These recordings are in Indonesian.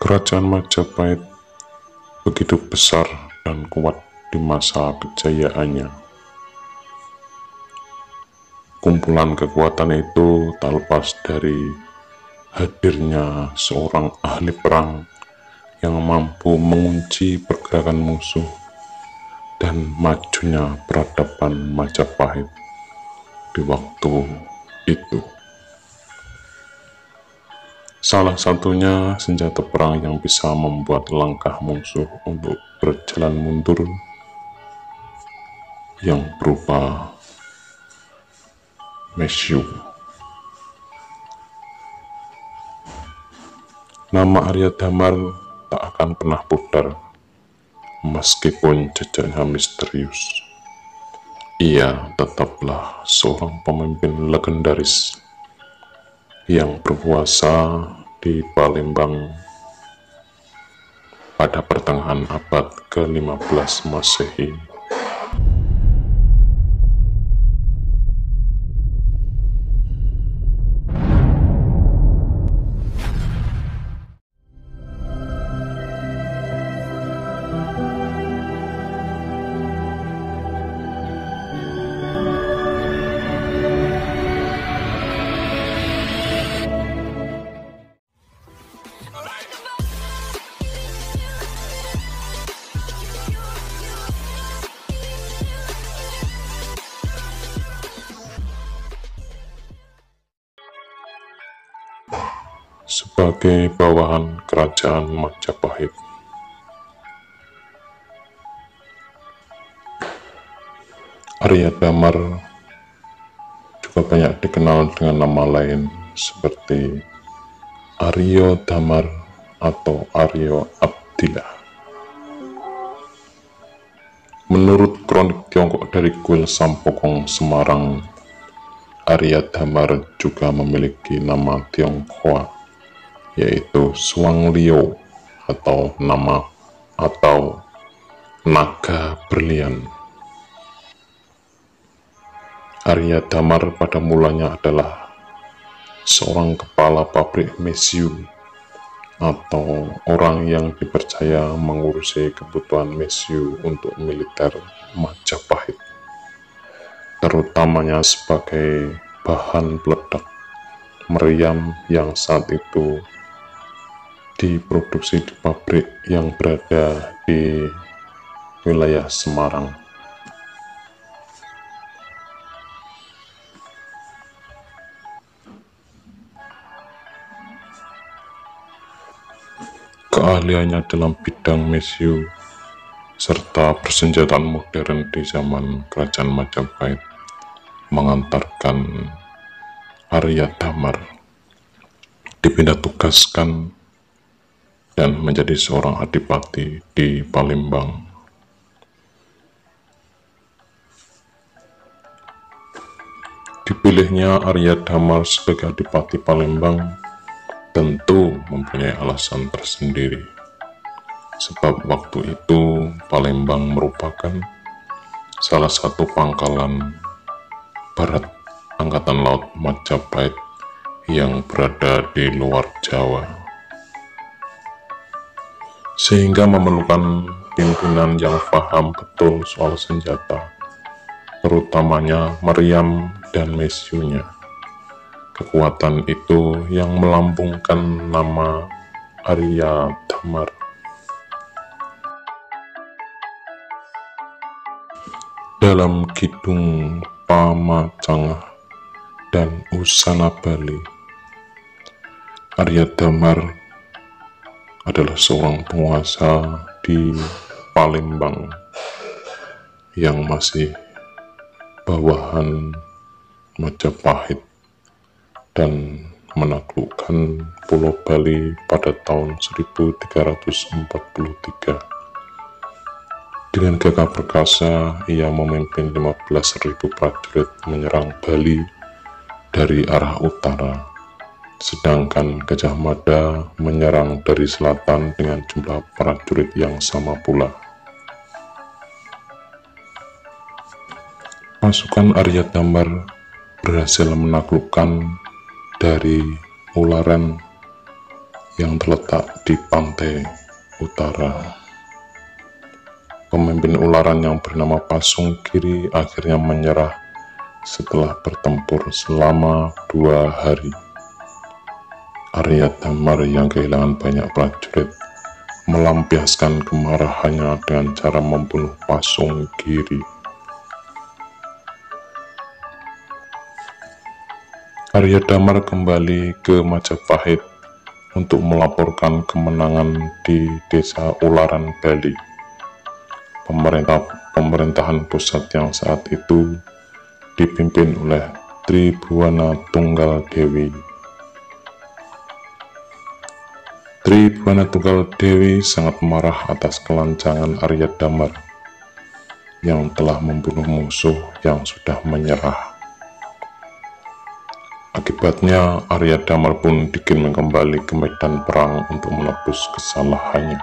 Kerajaan Majapahit begitu besar dan kuat di masa kejayaannya. Kumpulan kekuatan itu tak lepas dari hadirnya seorang ahli perang yang mampu mengunci pergerakan musuh dan majunya peradaban Majapahit di waktu itu. Salah satunya senjata perang yang bisa membuat langkah musuh untuk berjalan mundur yang berupa mesiu. Nama Arya Damar tak akan pernah pudar meskipun jejaknya misterius. Ia tetaplah seorang pemimpin legendaris yang berkuasa di Palembang pada pertengahan abad ke-15 Masehi. Sebagai bawahan kerajaan Majapahit, Arya Damar juga banyak dikenal dengan nama lain seperti Arya Damar atau Arya Abdillah. Menurut kronik Tiongkok dari kuil Sampokong Semarang, Arya Damar juga memiliki nama Tionghoa, yaitu Suang Liu atau naga berlian. Arya Damar pada mulanya adalah seorang kepala pabrik mesiu atau orang yang dipercaya mengurusi kebutuhan mesiu untuk militer Majapahit, terutamanya sebagai bahan peledak meriam yang saat itu diproduksi di pabrik yang berada di wilayah Semarang. Keahliannya dalam bidang mesiu serta persenjataan modern di zaman Kerajaan Majapahit mengantarkan Arya Damar dipindah tugaskan dan menjadi seorang adipati di Palembang. Dipilihnya Arya Damar sebagai adipati Palembang tentu mempunyai alasan tersendiri, sebab waktu itu Palembang merupakan salah satu pangkalan barat Angkatan Laut Majapahit yang berada di luar Jawa, sehingga memerlukan pimpinan yang paham betul soal senjata, terutamanya meriam dan mesiunya. Kekuatan itu yang melambungkan nama Arya Damar. Dalam Kidung Pamacangah dan Usana Bali, Arya Damar adalah seorang penguasa di Palembang yang masih bawahan Majapahit dan menaklukkan Pulau Bali pada tahun 1343. Dengan gagah perkasa, ia memimpin 15.000 prajurit menyerang Bali dari arah utara, sedangkan Gajah Mada menyerang dari selatan dengan jumlah prajurit yang sama pula. Pasukan Arya Damar berhasil menaklukkan dari Ularen yang terletak di pantai utara. Pemimpin Ularan yang bernama Pasung-Kiri akhirnya menyerah setelah bertempur selama 2 hari. Arya Damar yang kehilangan banyak prajurit melampiaskan kemarahannya dengan cara membunuh Pasung-Kiri. Arya Damar kembali ke Majapahit untuk melaporkan kemenangan di desa Ularan, Bali. Pemerintahan pusat yang saat itu dipimpin oleh Tribhuwana Tunggal Dewi. Tribhuwana Tunggal Dewi sangat marah atas kelancangan Arya Damar yang telah membunuh musuh yang sudah menyerah. Akibatnya Arya Damar pun dikirim kembali ke medan perang untuk menebus kesalahannya.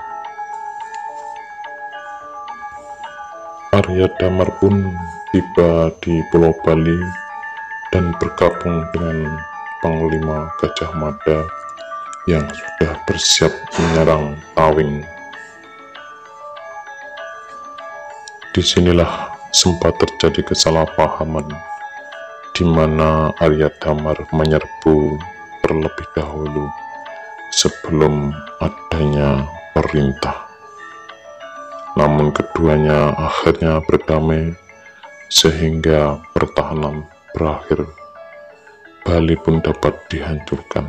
Arya Damar pun tiba di Pulau Bali dan bergabung dengan Panglima Gajah Mada yang sudah bersiap menyerang Tawing. Disinilah sempat terjadi kesalahpahaman, di mana Arya Damar menyerbu terlebih dahulu sebelum adanya perintah. Namun keduanya akhirnya berdamai sehingga pertahanan berakhir. Bali pun dapat dihancurkan.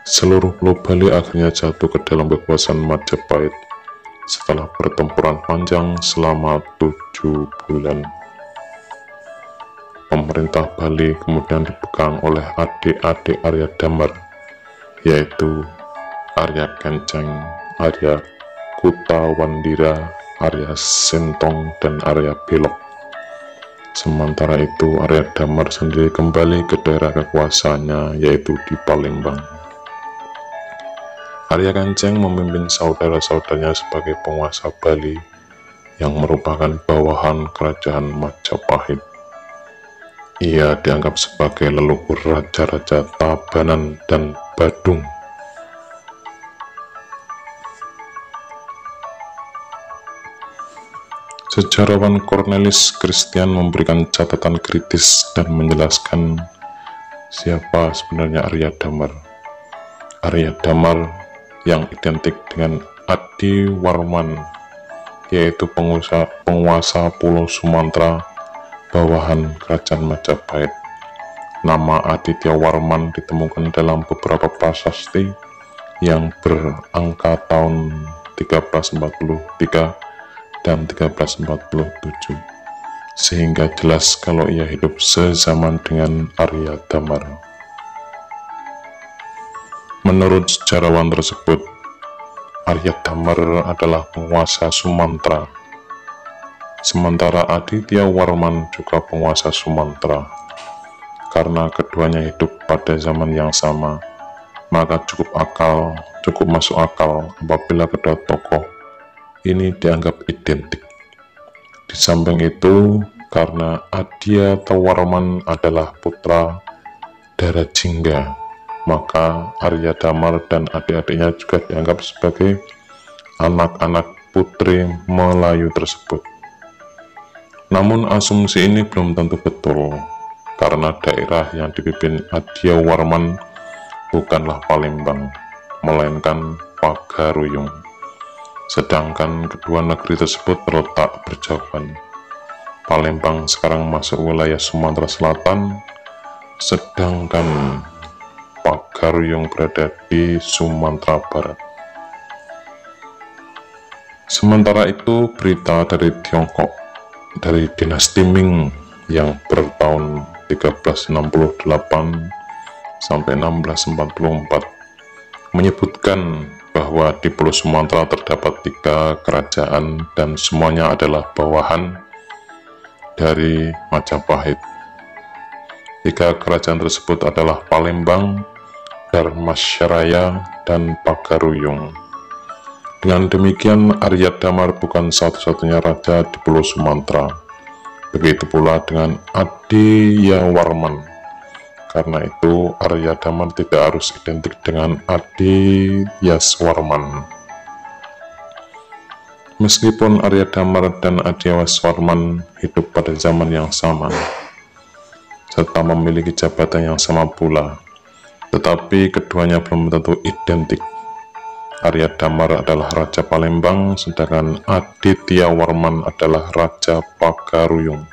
Seluruh Pulau Bali akhirnya jatuh ke dalam kekuasaan Majapahit setelah pertempuran panjang selama 7 bulan. Pemerintah Bali kemudian dipegang oleh adik-adik Arya Damar, yaitu Arya Kenceng, Arya Kutawandira, Arya Sentong, dan Arya Belok. Sementara itu Arya Damar sendiri kembali ke daerah kekuasaannya, yaitu di Palembang. Arya Kenceng memimpin saudara-saudaranya sebagai penguasa Bali yang merupakan bawahan kerajaan Majapahit. Ia dianggap sebagai leluhur raja-raja Tabanan dan Badung. Sejarawan Cornelis Christian memberikan catatan kritis dan menjelaskan siapa sebenarnya Arya Damar. Arya Damar yang identik dengan Adi Warman, yaitu penguasa Pulau Sumatera bawahan kerajaan Majapahit. Nama Aditya Warman ditemukan dalam beberapa prasasti yang berangka tahun 1343 dan 1347, sehingga jelas kalau ia hidup sezaman dengan Arya Damar. Menurut sejarawan tersebut, Arya Damar adalah penguasa Sumatera, sementara Aditya Warman juga penguasa Sumatera. Karena keduanya hidup pada zaman yang sama, maka cukup masuk akal apabila kedua tokoh ini dianggap identik. Di samping itu, karena Aditya Warman adalah putra Darajingga, maka Arya Damar dan adik-adiknya juga dianggap sebagai anak-anak putri Melayu tersebut. Namun asumsi ini belum tentu betul, karena daerah yang dipimpin Aditya Warman bukanlah Palembang, melainkan Pagaruyung. Sedangkan kedua negeri tersebut terletak berjauhan. Palembang sekarang masuk wilayah Sumatera Selatan, sedangkan Pagaruyung berada di Sumatera Barat. Sementara itu, berita dari Tiongkok, dari dinasti Ming yang bertahun 1368 sampai 1644 menyebutkan bahwa di Pulau Sumatera terdapat 3 kerajaan dan semuanya adalah bawahan dari Majapahit. 3 kerajaan tersebut adalah Palembang, Dharmasraya, dan Pagaruyung. Dengan demikian, Arya Damar bukan satu-satunya raja di Pulau Sumatera. Begitu pula dengan Aditya Warman. Karena itu Arya Damar tidak harus identik dengan Adityaswarman. Meskipun Arya Damar dan Adityaswarman hidup pada zaman yang sama, serta memiliki jabatan yang sama pula, tetapi keduanya belum tentu identik. Arya Damar adalah Raja Palembang, sedangkan Adityaswarman adalah Raja Pagaruyung.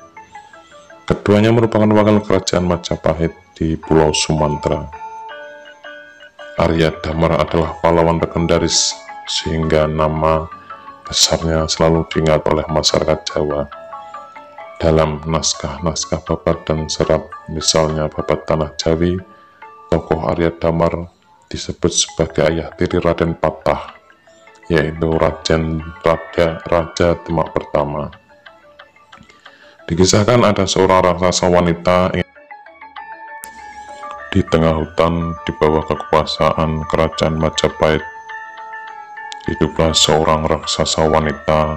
Keduanya merupakan wakil kerajaan Majapahit di Pulau Sumatera. Arya Damar adalah pahlawan legendaris, sehingga nama besarnya selalu diingat oleh masyarakat Jawa. Dalam naskah-naskah babat dan serat, misalnya babat Tanah Jawi, tokoh Arya Damar disebut sebagai ayah tiri Raden Patah, yaitu Raja Demak pertama. Dikisahkan ada seorang raksasa wanita di tengah hutan di bawah kekuasaan kerajaan Majapahit. Hiduplah seorang raksasa wanita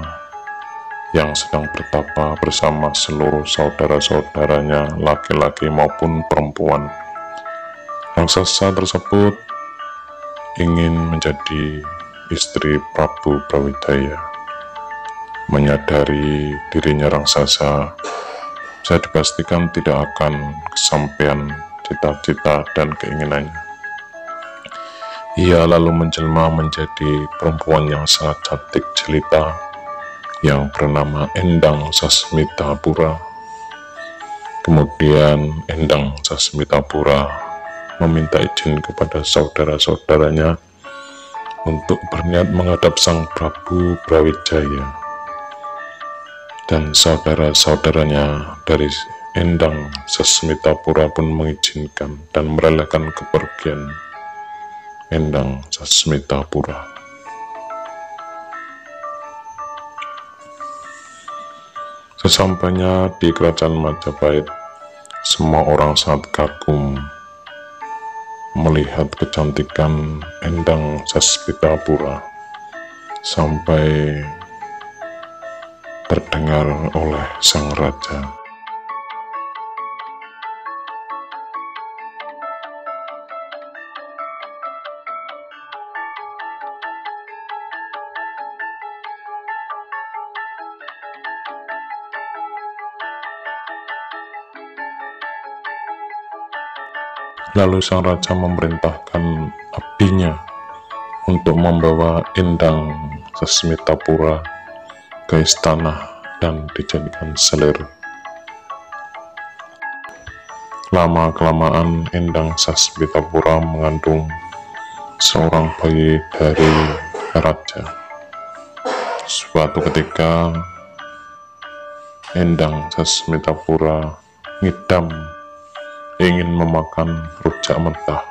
yang sedang bertapa bersama seluruh saudara-saudaranya, laki-laki maupun perempuan. Raksasa tersebut ingin menjadi istri Prabu Brawijaya. Menyadari dirinya raksasa, saya dipastikan tidak akan kesampaian cita-cita dan keinginannya. Ia lalu menjelma menjadi perempuan yang sangat cantik jelita yang bernama Endang Sasmitapura. Kemudian Endang Sasmitapura meminta izin kepada saudara-saudaranya untuk berniat menghadap sang Prabu Brawijaya, dan saudara-saudaranya dari Endang Sasmitapura pun mengizinkan dan merelakan kepergian Endang Sasmitapura. Sesampainya di kerajaan Majapahit, semua orang sangat kagum melihat kecantikan Endang Sasmitapura, sampai terdengar oleh sang raja. Lalu sang raja memerintahkan abdinya untuk membawa Endang Sasmitapura ke istana dan dijadikan selir. Lama-kelamaan Endang Sasmitapura mengandung seorang bayi dari raja. Suatu ketika Endang Sasmitapura ngidam ingin memakan rujak mentah.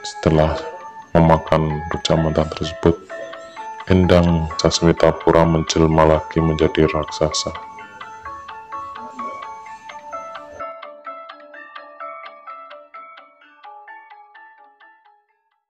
Setelah memakan rujak mentah tersebut, Endang Sasmitapura menjelma lagi menjadi raksasa.